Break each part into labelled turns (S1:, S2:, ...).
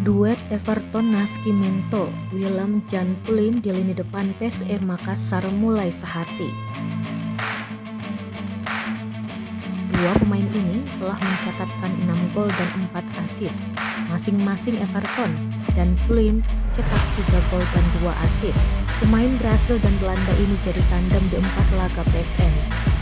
S1: Duet Everton Nascimento, Willem Jan Pluim di lini depan PSM Makassar mulai sehati. Dua pemain ini telah mencatatkan 6 gol dan 4 assist, masing-masing Everton, dan Pluim cetak 3 gol dan 2 assist. Pemain Brasil dan Belanda ini jadi tandem di 4 laga PSM.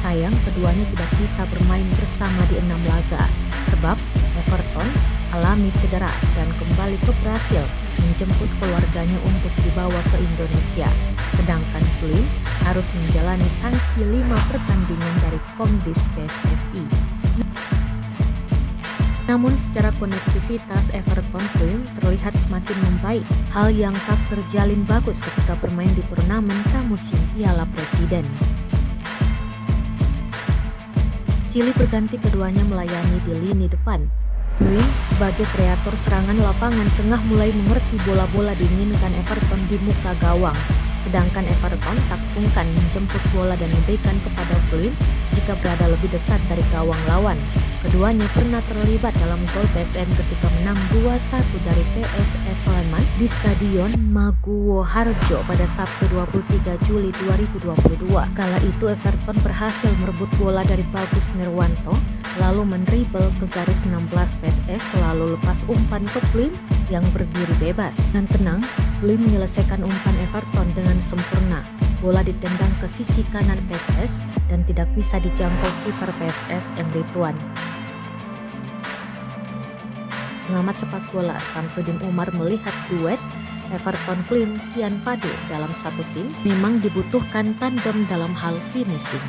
S1: Sayang keduanya tidak bisa bermain bersama di 6 laga, sebab Everton alami cedera dan kembali ke Brasil menjemput keluarganya untuk dibawa ke Indonesia. Sedangkan Pluim harus menjalani sanksi 5 pertandingan dari Komdis PSSI. Namun secara konektivitas Everton Pluim terlihat semakin membaik, hal yang tak terjalin bagus ketika bermain di turnamen pramusim Piala Presiden. Silih berganti keduanya melayani di lini depan. Pluim sebagai kreator serangan lapangan tengah mulai mengerti bola-bola diinginkan Everton di muka gawang. Sedangkan Everton tak sungkan menjemput bola dan memberikan kepada Pluim jika berada lebih dekat dari gawang lawan. Keduanya pernah terlibat dalam gol PSM ketika menang 2-1 dari PSS Sleman di Stadion Maguwo Harjo pada Sabtu 23 Juli 2022. Kala itu Everton berhasil merebut bola dari Bagus Nirwanto, lalu mendribel ke garis 16 PSS lalu lepas umpan ke Pluim yang berdiri bebas. Dan tenang, Pluim menyelesaikan umpan Everton dengan sempurna. Bola ditendang ke sisi kanan PSS dan tidak bisa dijangkau kiper PSS Emre Tuan. Pengamat sepak bola Samsudin Umar melihat duet Everton Pluim kian padu dalam satu tim memang dibutuhkan tandem dalam hal finishing.